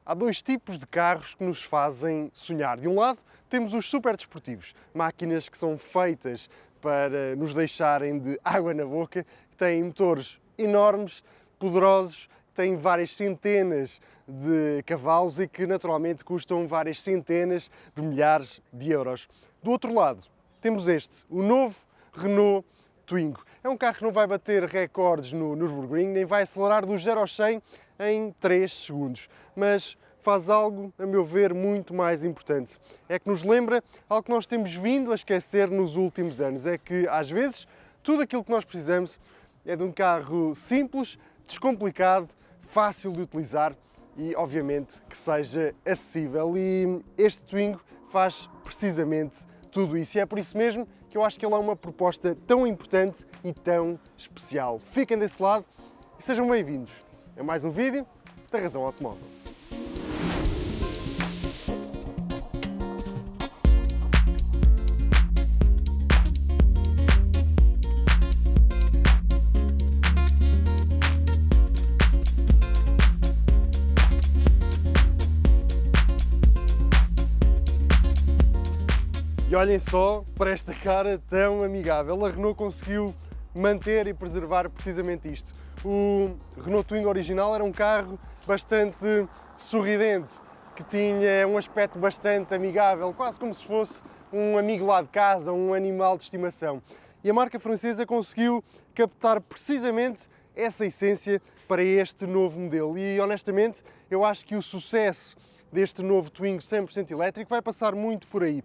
Há dois tipos de carros que nos fazem sonhar. De um lado, temos os super desportivos, máquinas que são feitas para nos deixarem de água na boca, que têm motores enormes, poderosos, têm várias centenas de cavalos e que naturalmente custam várias centenas de milhares de euros. Do outro lado, temos o novo Renault Twingo. É um carro que não vai bater recordes no Nürburgring, nem vai acelerar do 0 ao 100 em 3 segundos, mas faz algo, a meu ver, muito mais importante. É que nos lembra algo que nós temos vindo a esquecer nos últimos anos. É que, às vezes, tudo aquilo que nós precisamos é de um carro simples, descomplicado, fácil de utilizar e, obviamente, que seja acessível. E este Twingo faz precisamente tudo isso. E é por isso mesmo que eu acho que ele é uma proposta tão importante e tão especial. Fiquem desse lado e sejam bem-vindos a mais um vídeo da Razão Automóvel. E olhem só para esta cara tão amigável. A Renault conseguiu manter e preservar precisamente isto. O Renault Twingo original era um carro bastante sorridente, que tinha um aspecto bastante amigável, quase como se fosse um amigo lá de casa, um animal de estimação. E a marca francesa conseguiu captar precisamente essa essência para este novo modelo. E honestamente, eu acho que o sucesso deste novo Twingo 100% elétrico vai passar muito por aí.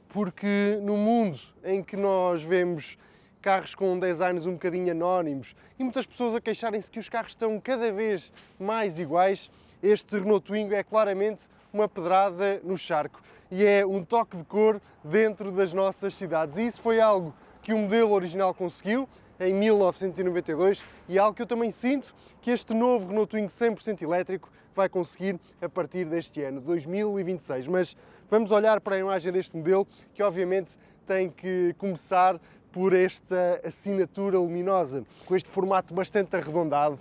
Porque no mundo em que nós vemos carros com designs um bocadinho anónimos e muitas pessoas a queixarem-se que os carros estão cada vez mais iguais, este Renault Twingo é claramente uma pedrada no charco e é um toque de cor dentro das nossas cidades. E isso foi algo que o modelo original conseguiu em 1992 e é algo que eu também sinto que este novo Renault Twingo 100% elétrico vai conseguir a partir deste ano, 2026. Mas vamos olhar para a imagem deste modelo, que obviamente tem que começar por esta assinatura luminosa, com este formato bastante arredondado,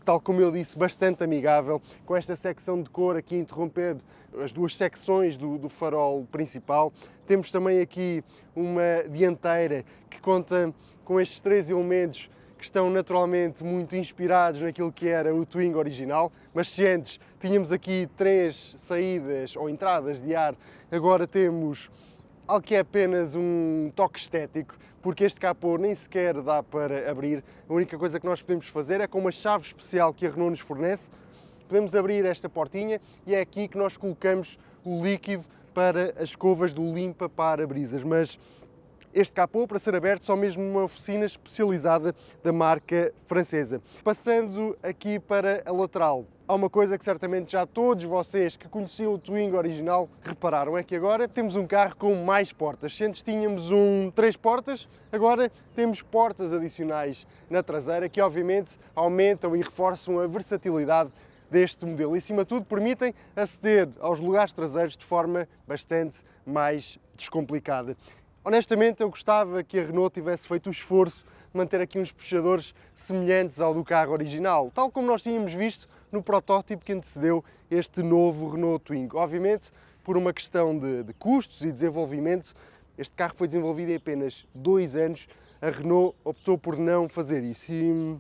tal como eu disse, bastante amigável, com esta secção de cor aqui interrompendo as duas secções do farol principal. Temos também aqui uma dianteira que conta com estes três elementos que estão naturalmente muito inspirados naquilo que era o Twingo original, mas se antes tínhamos aqui três saídas ou entradas de ar, agora temos algo que é apenas um toque estético, porque este capô nem sequer dá para abrir. A única coisa que nós podemos fazer é com uma chave especial que a Renault nos fornece, podemos abrir esta portinha e é aqui que nós colocamos o líquido para as escovas do limpa-para-brisas. Mas este capô, para ser aberto, só mesmo numa oficina especializada da marca francesa. Passando aqui para a lateral, há uma coisa que certamente já todos vocês que conheciam o Twingo original repararam, é que agora temos um carro com mais portas. Se antes tínhamos 3 portas, agora temos portas adicionais na traseira que obviamente aumentam e reforçam a versatilidade deste modelo e, acima de tudo, permitem aceder aos lugares traseiros de forma bastante mais descomplicada. Honestamente, eu gostava que a Renault tivesse feito o esforço de manter aqui uns puxadores semelhantes ao do carro original, tal como nós tínhamos visto no protótipo que antecedeu este novo Renault Twingo. Obviamente, por uma questão de custos e desenvolvimento, este carro foi desenvolvido em apenas 2 anos, a Renault optou por não fazer isso e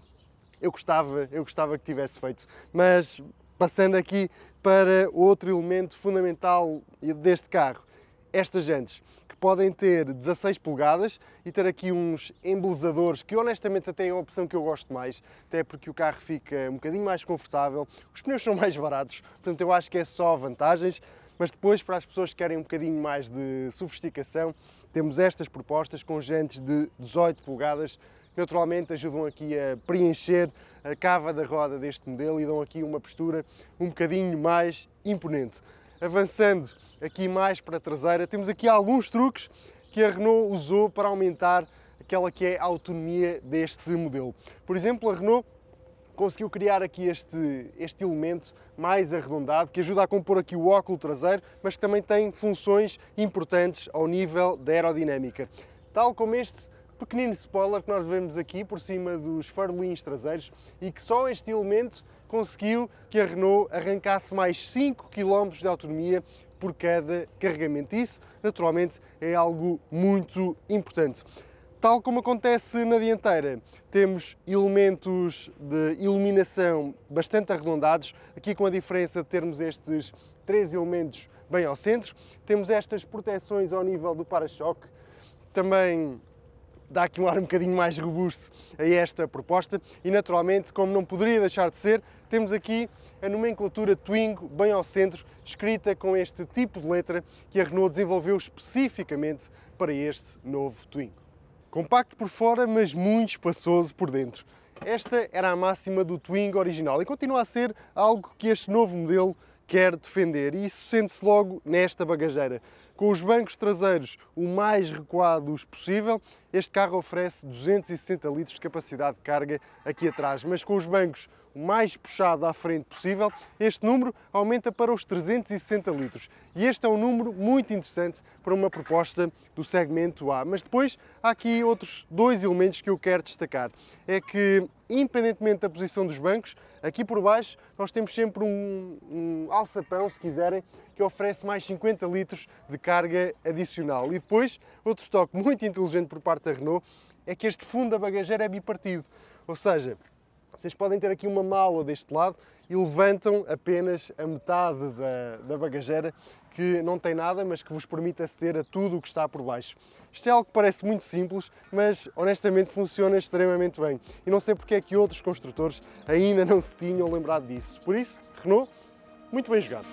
eu gostava que tivesse feito. Mas, passando aqui para outro elemento fundamental deste carro, estas jantes, que podem ter 16 polegadas e ter aqui uns embelezadores, que honestamente até é a opção que eu gosto mais, até porque o carro fica um bocadinho mais confortável, os pneus são mais baratos, portanto eu acho que é só vantagens, mas depois para as pessoas que querem um bocadinho mais de sofisticação, temos estas propostas com jantes de 18 polegadas, que naturalmente ajudam aqui a preencher a cava da roda deste modelo e dão aqui uma postura um bocadinho mais imponente. Avançando aqui mais para a traseira, temos aqui alguns truques que a Renault usou para aumentar aquela que é a autonomia deste modelo. Por exemplo, a Renault conseguiu criar aqui este elemento mais arredondado, que ajuda a compor aqui o óculo traseiro, mas que também tem funções importantes ao nível da aerodinâmica. Tal como este pequenino spoiler que nós vemos aqui por cima dos farolinhos traseiros e que só este elemento conseguiu que a Renault arrancasse mais 5 km de autonomia por cada carregamento. Isso, naturalmente, é algo muito importante. Tal como acontece na dianteira, temos elementos de iluminação bastante arredondados, aqui com a diferença de termos estes 3 elementos bem ao centro. Temos estas proteções ao nível do para-choque, também dá aqui um ar um bocadinho mais robusto a esta proposta e, naturalmente, como não poderia deixar de ser, temos aqui a nomenclatura Twingo bem ao centro, escrita com este tipo de letra que a Renault desenvolveu especificamente para este novo Twingo. Compacto por fora, mas muito espaçoso por dentro. Esta era a máxima do Twingo original e continua a ser algo que este novo modelo quer defender, e isso sente-se logo nesta bagageira. Com os bancos traseiros o mais recuados possível, este carro oferece 260 litros de capacidade de carga aqui atrás, mas com os bancos o mais puxado à frente possível, este número aumenta para os 360 litros. E este é um número muito interessante para uma proposta do segmento A. Mas depois há aqui outros dois elementos que eu quero destacar. É que, independentemente da posição dos bancos, aqui por baixo nós temos sempre um alçapão, se quiserem, que oferece mais 50 litros de carga adicional. E depois, outro toque muito inteligente por parte da Renault é que este fundo da bagageira é bipartido. Ou seja, vocês podem ter aqui uma mala deste lado e levantam apenas a metade da bagageira, que não tem nada, mas que vos permite aceder a tudo o que está por baixo. Isto é algo que parece muito simples, mas honestamente funciona extremamente bem. E não sei porque é que outros construtores ainda não se tinham lembrado disso. Por isso, Renault, muito bem jogado.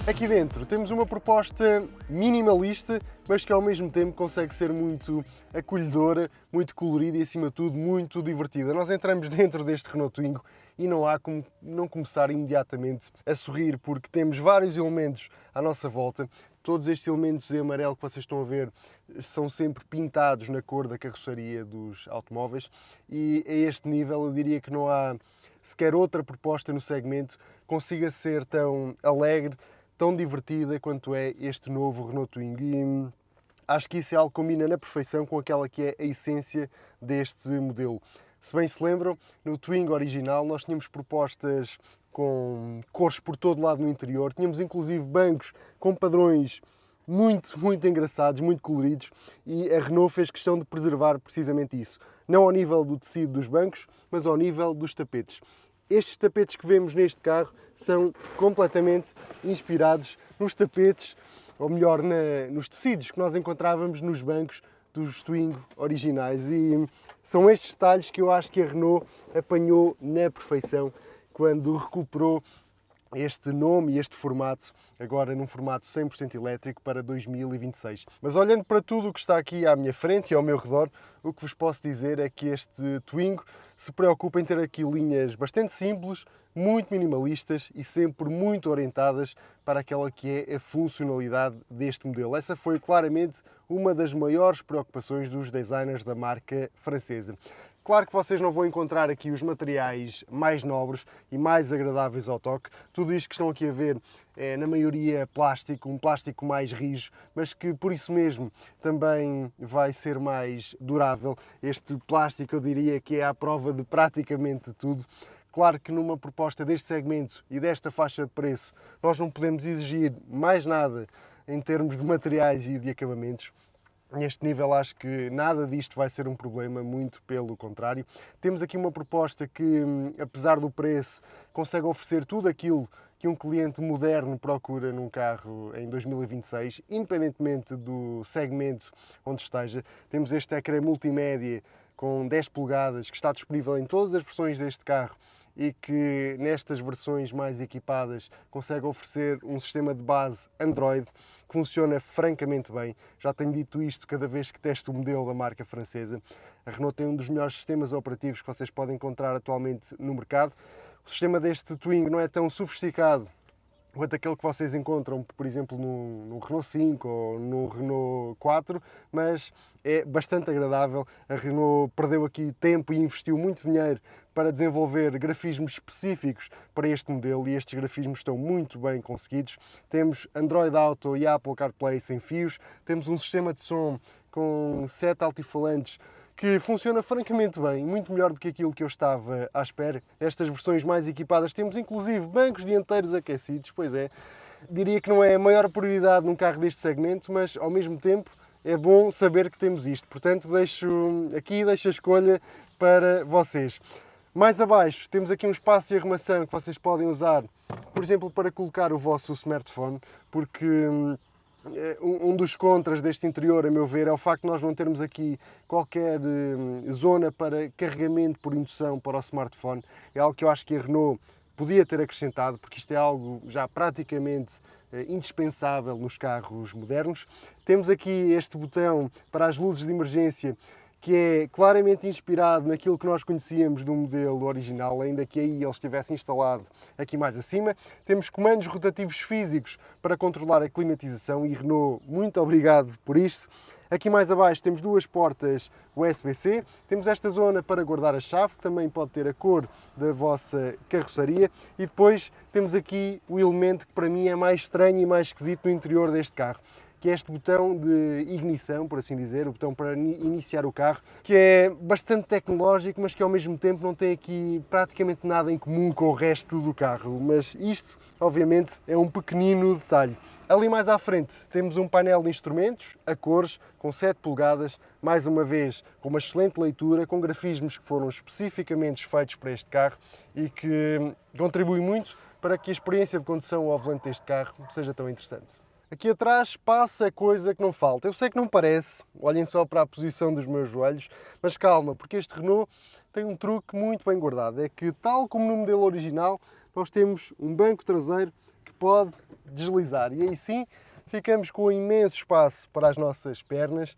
Aqui dentro temos uma proposta minimalista, mas que ao mesmo tempo consegue ser muito acolhedora, muito colorida e, acima de tudo, muito divertida. Nós entramos dentro deste Renault Twingo e não há como não começar imediatamente a sorrir, porque temos vários elementos à nossa volta. Todos estes elementos em amarelo que vocês estão a ver são sempre pintados na cor da carroceria dos automóveis, e a este nível eu diria que não há sequer outra proposta no segmento que consiga ser tão alegre, tão divertida quanto é este novo Renault Twingo. E acho que isso é algo que combina na perfeição com aquela que é a essência deste modelo. Se bem se lembram, no Twingo original nós tínhamos propostas com cores por todo lado no interior, tínhamos inclusive bancos com padrões muito engraçados, muito coloridos, e a Renault fez questão de preservar precisamente isso. Não ao nível do tecido dos bancos, mas ao nível dos tapetes. Estes tapetes que vemos neste carro são completamente inspirados nos tapetes, ou melhor, nos tecidos que nós encontrávamos nos bancos dos Twingo originais. E são estes detalhes que eu acho que a Renault apanhou na perfeição quando recuperou este nome e este formato, agora num formato 100% elétrico para 2026. Mas olhando para tudo o que está aqui à minha frente e ao meu redor, o que vos posso dizer é que este Twingo se preocupa em ter aqui linhas bastante simples, muito minimalistas e sempre muito orientadas para aquela que é a funcionalidade deste modelo. Essa foi claramente uma das maiores preocupações dos designers da marca francesa. Claro que vocês não vão encontrar aqui os materiais mais nobres e mais agradáveis ao toque. Tudo isto que estão aqui a ver é, na maioria, plástico, um plástico mais rijo, mas que por isso mesmo também vai ser mais durável. Este plástico, eu diria que é à prova de praticamente tudo. Claro que numa proposta deste segmento e desta faixa de preço, nós não podemos exigir mais nada em termos de materiais e de acabamentos. Neste nível acho que nada disto vai ser um problema, muito pelo contrário. Temos aqui uma proposta que, apesar do preço, consegue oferecer tudo aquilo que um cliente moderno procura num carro em 2026, independentemente do segmento onde esteja. Temos este ecrã multimédia com 10 polegadas que está disponível em todas as versões deste carro e que nestas versões mais equipadas consegue oferecer um sistema de base Android que funciona francamente bem. Já tenho dito isto cada vez que testo o modelo da marca francesa. A Renault tem um dos melhores sistemas operativos que vocês podem encontrar atualmente no mercado. O sistema deste Twingo não é tão sofisticado quanto aquele que vocês encontram, por exemplo, no Renault 5 ou no Renault 4, mas é bastante agradável. A Renault perdeu aqui tempo e investiu muito dinheiro para desenvolver grafismos específicos para este modelo e estes grafismos estão muito bem conseguidos. Temos Android Auto e Apple CarPlay sem fios, temos um sistema de som com 7 altifalantes que funciona francamente bem, muito melhor do que aquilo que eu estava à espera. Estas versões mais equipadas temos inclusive bancos dianteiros aquecidos, pois é. Diria que não é a maior prioridade num carro deste segmento, mas ao mesmo tempo é bom saber que temos isto. Portanto, deixo a escolha para vocês. Mais abaixo temos aqui um espaço de arrumação que vocês podem usar, por exemplo, para colocar o vosso smartphone, porque um dos contras deste interior, a meu ver, é o facto de nós não termos aqui qualquer zona para carregamento por indução para o smartphone. É algo que eu acho que a Renault podia ter acrescentado, porque isto é algo já praticamente indispensável nos carros modernos. Temos aqui este botão para as luzes de emergência, que é claramente inspirado naquilo que nós conhecíamos do modelo original, ainda que aí ele estivesse instalado aqui mais acima. Temos comandos rotativos físicos para controlar a climatização e Renault, muito obrigado por isto. Aqui mais abaixo temos duas portas USB-C, temos esta zona para guardar a chave, que também pode ter a cor da vossa carroceria, e depois temos aqui o elemento que para mim é mais estranho e mais esquisito no interior deste carro, que é este botão de ignição, por assim dizer, o botão para iniciar o carro, que é bastante tecnológico, mas que ao mesmo tempo não tem aqui praticamente nada em comum com o resto do carro. Mas isto, obviamente, é um pequenino detalhe. Ali mais à frente temos um painel de instrumentos, a cores, com 7 polegadas, mais uma vez com uma excelente leitura, com grafismos que foram especificamente feitos para este carro e que contribui muito para que a experiência de condução ao volante deste carro seja tão interessante. Aqui atrás passa a coisa que não falta. Eu sei que não parece, olhem só para a posição dos meus joelhos, mas calma, porque este Renault tem um truque muito bem guardado. É que, tal como no modelo original, nós temos um banco traseiro que pode deslizar. E aí sim, ficamos com um imenso espaço para as nossas pernas,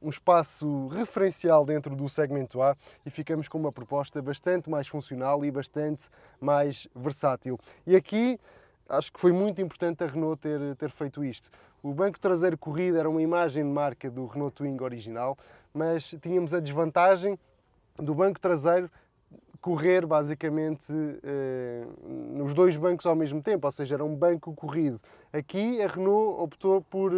um espaço referencial dentro do segmento A e ficamos com uma proposta bastante mais funcional e bastante mais versátil. E aqui acho que foi muito importante a Renault ter feito isto. O banco traseiro corrido era uma imagem de marca do Renault Twingo original, mas tínhamos a desvantagem do banco traseiro correr basicamente nos dois bancos ao mesmo tempo, ou seja, era um banco corrido. Aqui a Renault optou por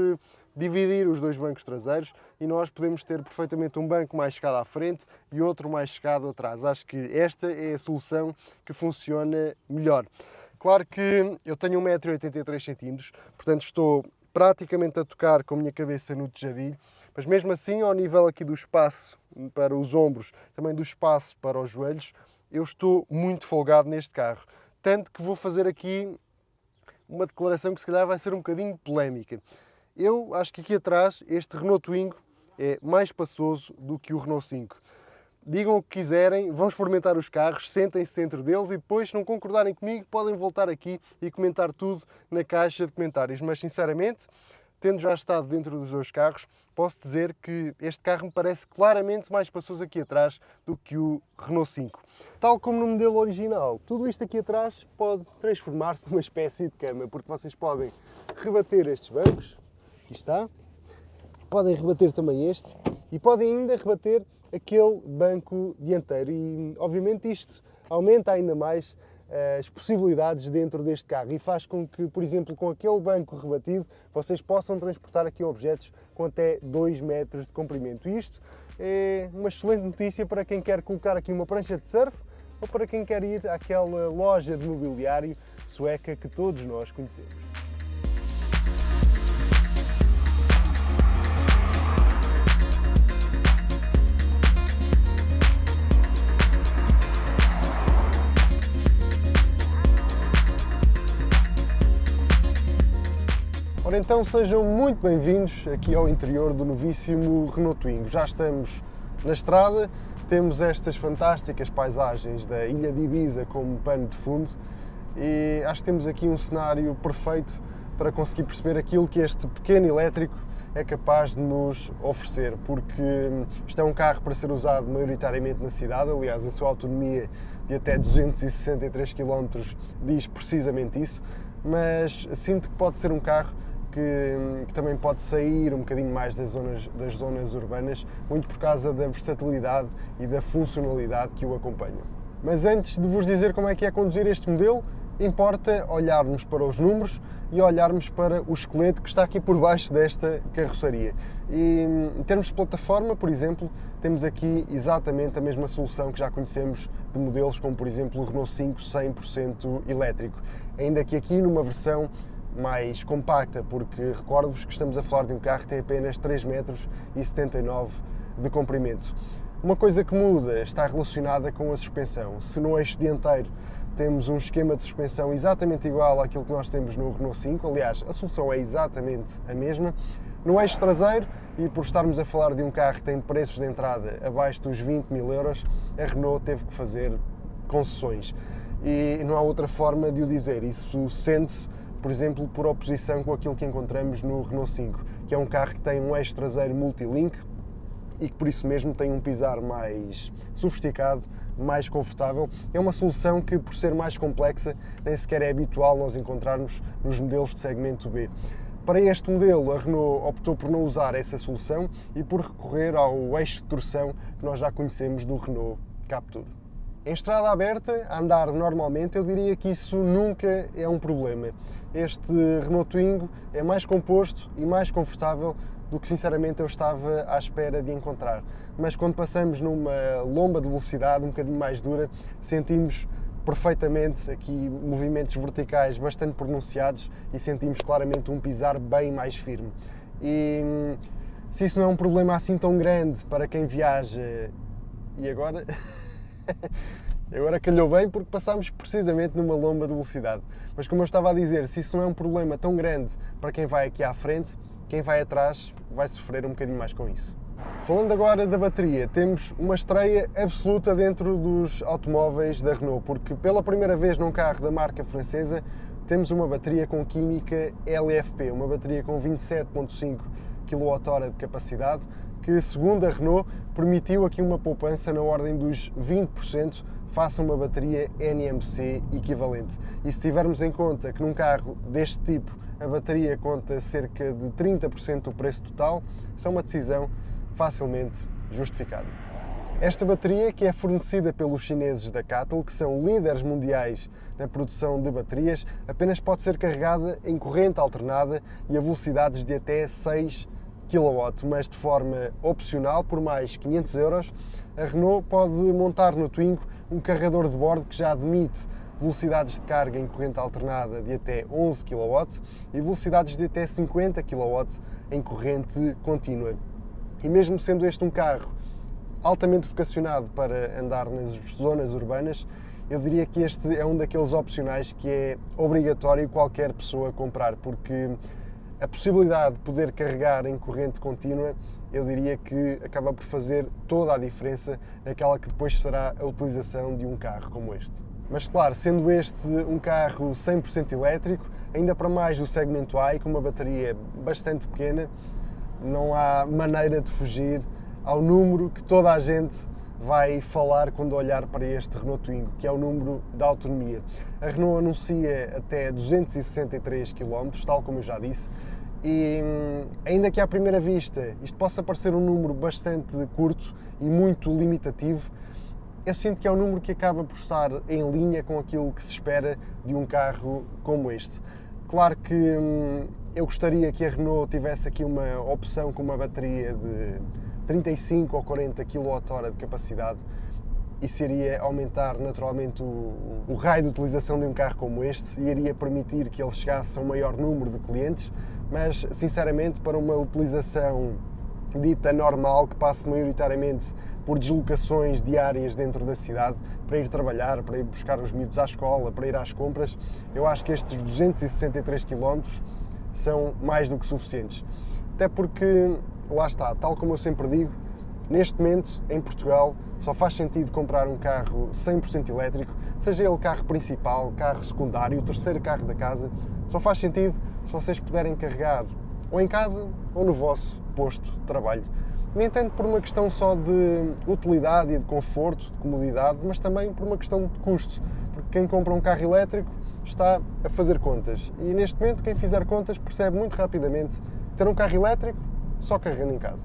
dividir os dois bancos traseiros e nós podemos ter perfeitamente um banco mais chegado à frente e outro mais chegado atrás. Acho que esta é a solução que funciona melhor. Claro que eu tenho 1,83 m, portanto estou praticamente a tocar com a minha cabeça no tejadilho, mas mesmo assim, ao nível aqui do espaço para os ombros, também do espaço para os joelhos, eu estou muito folgado neste carro. Tanto que vou fazer aqui uma declaração que se calhar vai ser um bocadinho polémica. Eu acho que aqui atrás este Renault Twingo é mais espaçoso do que o Renault 5. Digam o que quiserem, vão experimentar os carros, sentem-se dentro deles e depois, se não concordarem comigo, podem voltar aqui e comentar tudo na caixa de comentários. Mas, sinceramente, tendo já estado dentro dos dois carros, posso dizer que este carro me parece claramente mais espaçoso aqui atrás do que o Renault 5. Tal como no modelo original, tudo isto aqui atrás pode transformar-se numa espécie de cama, porque vocês podem rebater estes bancos, aqui está, podem rebater também este e podem ainda rebater aquele banco dianteiro e, obviamente, isto aumenta ainda mais as possibilidades dentro deste carro e faz com que, por exemplo, com aquele banco rebatido, vocês possam transportar aqui objetos com até 2 metros de comprimento. E isto é uma excelente notícia para quem quer colocar aqui uma prancha de surf ou para quem quer ir àquela loja de mobiliário sueca que todos nós conhecemos. Ora então, sejam muito bem-vindos aqui ao interior do novíssimo Renault Twingo. Já estamos na estrada, temos estas fantásticas paisagens da Ilha de Ibiza como pano de fundo e acho que temos aqui um cenário perfeito para conseguir perceber aquilo que este pequeno elétrico é capaz de nos oferecer, porque isto é um carro para ser usado maioritariamente na cidade, aliás a sua autonomia de até 263 km diz precisamente isso, mas sinto que pode ser um carro que também pode sair um bocadinho mais das zonas urbanas, muito por causa da versatilidade e da funcionalidade que o acompanham. Mas antes de vos dizer como é que é conduzir este modelo, importa olharmos para os números e olharmos para o esqueleto que está aqui por baixo desta carroceria. E em termos de plataforma, por exemplo, temos aqui exatamente a mesma solução que já conhecemos de modelos como, por exemplo, o Renault 5 100% elétrico, ainda que aqui numa versão mais compacta, porque recordo-vos que estamos a falar de um carro que tem apenas 3,79 m de comprimento. Uma coisa que muda está relacionada com a suspensão. Se no eixo dianteiro temos um esquema de suspensão exatamente igual àquilo que nós temos no Renault 5, aliás, a solução é exatamente a mesma, no eixo traseiro, e por estarmos a falar de um carro que tem preços de entrada abaixo dos 20 mil euros, a Renault teve que fazer concessões. E não há outra forma de o dizer. Isso sente-se, por exemplo, por oposição com aquilo que encontramos no Renault 5, que é um carro que tem um eixo traseiro multilink e que por isso mesmo tem um pisar mais sofisticado, mais confortável. É uma solução que, por ser mais complexa, nem sequer é habitual nós encontrarmos nos modelos de segmento B. Para este modelo, a Renault optou por não usar essa solução e por recorrer ao eixo de torção que nós já conhecemos do Renault Captur. Em estrada aberta, a andar normalmente, eu diria que isso nunca é um problema. Este Renault Twingo é mais composto e mais confortável do que sinceramente eu estava à espera de encontrar. Mas quando passamos numa lomba de velocidade um bocadinho mais dura, sentimos perfeitamente aqui movimentos verticais bastante pronunciados e sentimos claramente um pisar bem mais firme. E se isso não é um problema assim tão grande para quem viaja, e agora... Agora calhou bem porque passámos precisamente numa lomba de velocidade. Mas como eu estava a dizer, se isso não é um problema tão grande para quem vai aqui à frente, quem vai atrás vai sofrer um bocadinho mais com isso. Falando agora da bateria, temos uma estreia absoluta dentro dos automóveis da Renault, porque pela primeira vez num carro da marca francesa temos uma bateria com química LFP, uma bateria com 27,5 kWh de capacidade, que, segundo a Renault, permitiu aqui uma poupança na ordem dos 20% face a uma bateria NMC equivalente. E se tivermos em conta que num carro deste tipo a bateria conta cerca de 30% do preço total, isso é uma decisão facilmente justificada. Esta bateria, que é fornecida pelos chineses da CATL, que são líderes mundiais na produção de baterias, apenas pode ser carregada em corrente alternada e a velocidades de até 6 kW, mas de forma opcional, por mais 500 euros, a Renault pode montar no Twingo um carregador de bordo que já admite velocidades de carga em corrente alternada de até 11 kW e velocidades de até 50 kW em corrente contínua. E mesmo sendo este um carro altamente vocacionado para andar nas zonas urbanas, eu diria que este é um daqueles opcionais que é obrigatório qualquer pessoa comprar, porque a possibilidade de poder carregar em corrente contínua, eu diria que acaba por fazer toda a diferença naquela que depois será a utilização de um carro como este. Mas claro, sendo este um carro 100% elétrico, ainda para mais do segmento A e com uma bateria bastante pequena, não há maneira de fugir ao número que toda a gente vai falar quando olhar para este Renault Twingo, que é o número da autonomia. A Renault anuncia até 263 km, tal como eu já disse, e ainda que à primeira vista isto possa parecer um número bastante curto e muito limitativo, eu sinto que é um número que acaba por estar em linha com aquilo que se espera de um carro como este. Claro que eu gostaria que a Renault tivesse aqui uma opção com uma bateria de 35 ou 40 kWh de capacidade. Isso iria aumentar naturalmente o raio de utilização de um carro como este e iria permitir que ele chegasse a um maior número de clientes, mas sinceramente para uma utilização dita normal, que passe maioritariamente por deslocações diárias dentro da cidade, para ir trabalhar, para ir buscar os miúdos à escola, para ir às compras, eu acho que estes 263 km são mais do que suficientes. Até porque, lá está, tal como eu sempre digo, neste momento, em Portugal, só faz sentido comprar um carro 100% elétrico, seja ele carro principal, carro secundário, o terceiro carro da casa, só faz sentido se vocês puderem carregar ou em casa ou no vosso posto de trabalho. Nem tanto por uma questão só de utilidade e de conforto, de comodidade, mas também por uma questão de custo, porque quem compra um carro elétrico está a fazer contas. E neste momento, quem fizer contas percebe muito rapidamente que ter um carro elétrico só carregando em casa.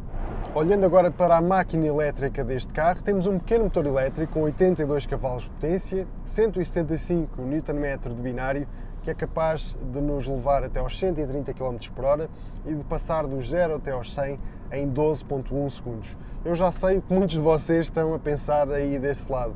Olhando agora para a máquina elétrica deste carro, temos um pequeno motor elétrico com 82 cavalos de potência, 175 Nm de binário, que é capaz de nos levar até aos 130 km/h e de passar do 0 até aos 100 em 12,1 segundos. Eu já sei o que muitos de vocês estão a pensar aí desse lado.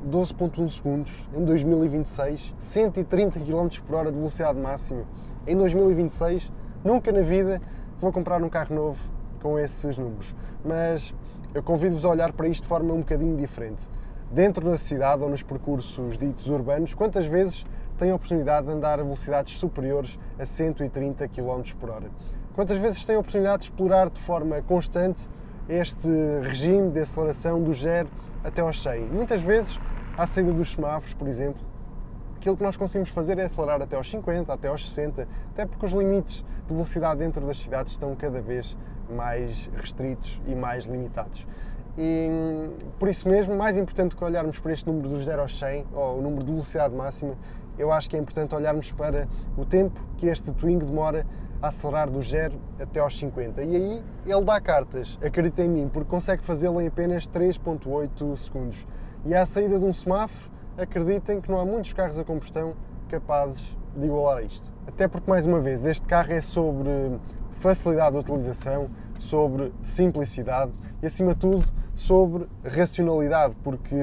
12,1 segundos em 2026, 130 km/h de velocidade máxima. Em 2026, nunca na vida vou comprar um carro novo com esses números. Mas eu convido-vos a olhar para isto de forma um bocadinho diferente. Dentro da cidade ou nos percursos ditos urbanos, quantas vezes têm a oportunidade de andar a velocidades superiores a 130 km/h? Quantas vezes têm a oportunidade de explorar de forma constante este regime de aceleração do 0 até aos 100? Muitas vezes, à saída dos semáforos, por exemplo, aquilo que nós conseguimos fazer é acelerar até aos 50, até aos 60, até porque os limites de velocidade dentro das cidades estão cada vez mais restritos e mais limitados. E por isso mesmo, mais importante que olharmos para este número dos 0 aos 100, ou o número de velocidade máxima, eu acho que é importante olharmos para o tempo que este Twingo demora a acelerar do 0 até aos 50. E aí ele dá cartas, acredita em mim, porque consegue fazê-lo em apenas 3,8 segundos. E à saída de um semáforo, acreditem que não há muitos carros a combustão capazes de igualar isto. Até porque, mais uma vez, este carro é sobre facilidade de utilização, sobre simplicidade e, acima de tudo, sobre racionalidade, porque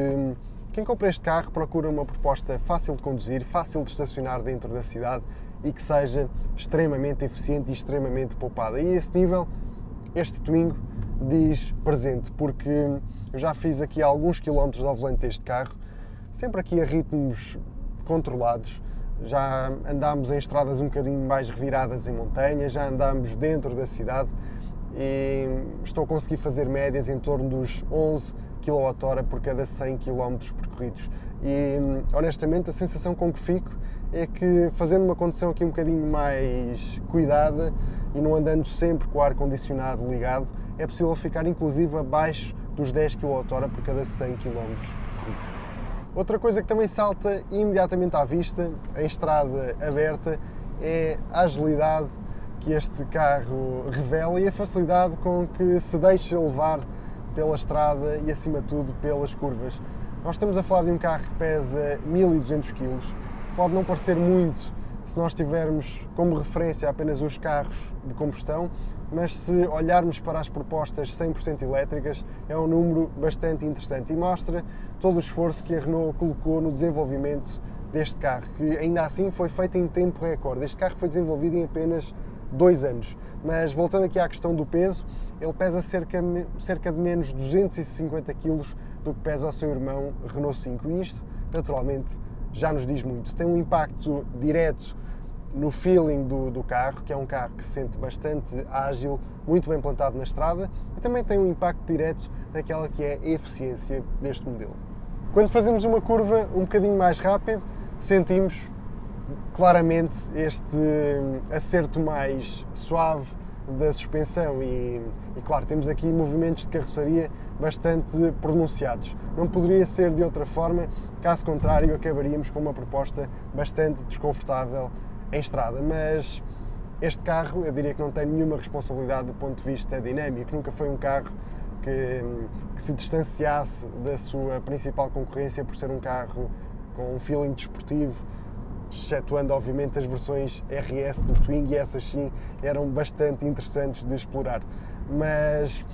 quem compra este carro procura uma proposta fácil de conduzir, fácil de estacionar dentro da cidade e que seja extremamente eficiente e extremamente poupada. E a esse nível, este Twingo diz presente, porque eu já fiz aqui alguns quilómetros ao volante deste carro, sempre aqui a ritmos controlados. Já andámos em estradas um bocadinho mais reviradas em montanha, já andámos dentro da cidade e estou a conseguir fazer médias em torno dos 11 kWh por cada 100 km percorridos. E honestamente a sensação com que fico é que, fazendo uma condução aqui um bocadinho mais cuidada e não andando sempre com o ar-condicionado ligado, é possível ficar inclusive abaixo dos 10 kWh por cada 100 km percorridos. Outra coisa que também salta imediatamente à vista, em estrada aberta, é a agilidade que este carro revela e a facilidade com que se deixa levar pela estrada e, acima de tudo, pelas curvas. Nós estamos a falar de um carro que pesa 1200 kg, pode não parecer muito se nós tivermos como referência apenas os carros de combustão, mas se olharmos para as propostas 100% elétricas, é um número bastante interessante e mostra todo o esforço que a Renault colocou no desenvolvimento deste carro, que ainda assim foi feito em tempo recorde. Este carro foi desenvolvido em apenas 2 anos, mas voltando aqui à questão do peso, ele pesa cerca de menos 250 kg do que pesa o seu irmão Renault 5 e isto, naturalmente, já nos diz muito. Tem um impacto direto no feeling do carro, que é um carro que se sente bastante ágil, muito bem plantado na estrada, e também tem um impacto direto naquela que é a eficiência deste modelo. Quando fazemos uma curva um bocadinho mais rápido, sentimos claramente este acerto mais suave da suspensão e claro, temos aqui movimentos de carroçaria bastante pronunciados. Não poderia ser de outra forma, caso contrário acabaríamos com uma proposta bastante desconfortável em estrada, mas este carro eu diria que não tem nenhuma responsabilidade do ponto de vista dinâmico, nunca foi um carro que se distanciasse da sua principal concorrência por ser um carro com um feeling desportivo, excetuando obviamente as versões RS do Twingo, e essas sim eram bastante interessantes de explorar. Mas,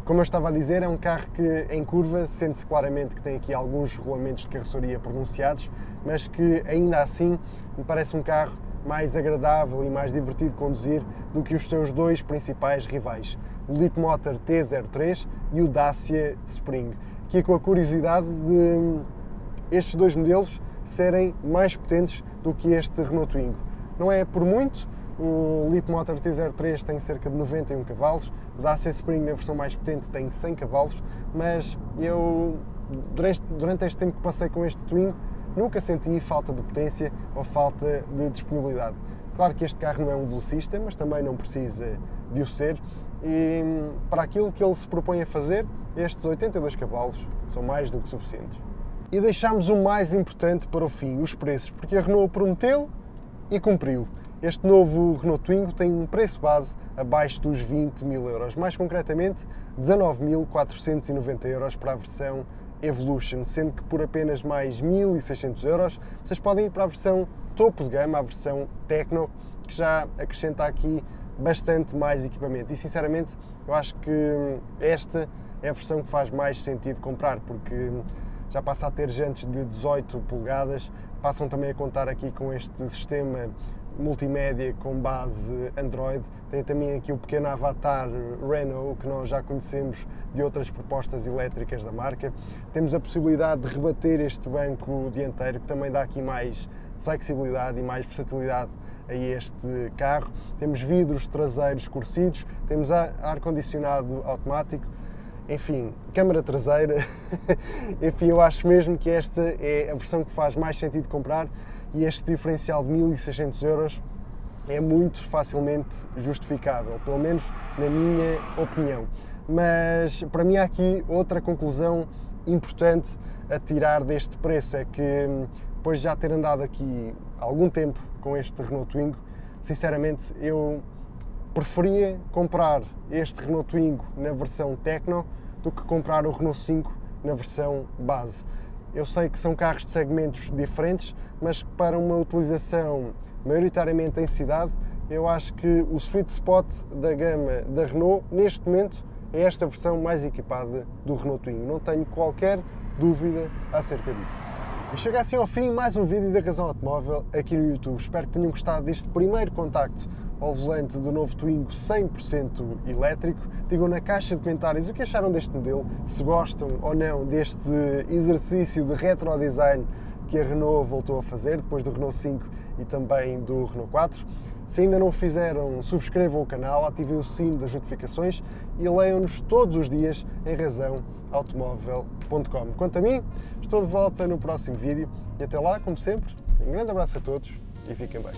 como eu estava a dizer, é um carro que em curva sente-se claramente que tem aqui alguns rolamentos de carroçaria pronunciados, mas que ainda assim me parece um carro mais agradável e mais divertido de conduzir do que os seus dois principais rivais, o Leapmotor T03 e o Dacia Spring, aqui com a curiosidade de estes dois modelos serem mais potentes do que este Renault Twingo. Não é por muito, o Leapmotor T03 tem cerca de 91 cavalos, o Dacia Spring, na versão mais potente, tem 100 cavalos, mas eu, durante este tempo que passei com este Twingo, nunca senti falta de potência ou falta de disponibilidade. Claro que este carro não é um velocista, mas também não precisa de o ser, e para aquilo que ele se propõe a fazer, estes 82 cavalos são mais do que suficientes. E deixámos o mais importante para o fim, os preços, porque a Renault prometeu e cumpriu. Este novo Renault Twingo tem um preço base abaixo dos 20 mil euros, mais concretamente 19.490 euros para a versão Evolution, sendo que por apenas mais 1.600 euros vocês podem ir para a versão topo de gama, a versão Tecno, que já acrescenta aqui bastante mais equipamento. E sinceramente eu acho que esta é a versão que faz mais sentido comprar, porque já passa a ter jantes de 18 polegadas, passam também a contar aqui com este sistema multimédia com base Android, tem também aqui o pequeno avatar Renault que nós já conhecemos de outras propostas elétricas da marca. Temos a possibilidade de rebater este banco dianteiro, que também dá aqui mais flexibilidade e mais versatilidade a este carro. Temos vidros traseiros escurecidos, temos ar-condicionado automático, enfim, câmara traseira. Enfim, eu acho mesmo que esta é a versão que faz mais sentido comprar e este diferencial de 1.600 euros é muito facilmente justificável, pelo menos na minha opinião. Mas para mim há aqui outra conclusão importante a tirar deste preço, é que depois de já ter andado aqui algum tempo com este Renault Twingo, sinceramente eu preferia comprar este Renault Twingo na versão Tecno do que comprar o Renault 5 na versão base. Eu sei que são carros de segmentos diferentes, mas para uma utilização maioritariamente em cidade, eu acho que o sweet spot da gama da Renault, neste momento, é esta versão mais equipada do Renault Twingo. Não tenho qualquer dúvida acerca disso. E chega assim ao fim mais um vídeo da Razão Automóvel aqui no YouTube. Espero que tenham gostado deste primeiro contacto ao volante do novo Twingo 100% elétrico. Digam na caixa de comentários o que acharam deste modelo, se gostam ou não deste exercício de retro design que a Renault voltou a fazer depois do Renault 5 e também do Renault 4. Se ainda não o fizeram, subscrevam o canal, ativem o sino das notificações e leiam-nos todos os dias em razãoautomóvel.com. Quanto a mim, estou de volta no próximo vídeo e até lá, como sempre, um grande abraço a todos e fiquem bem.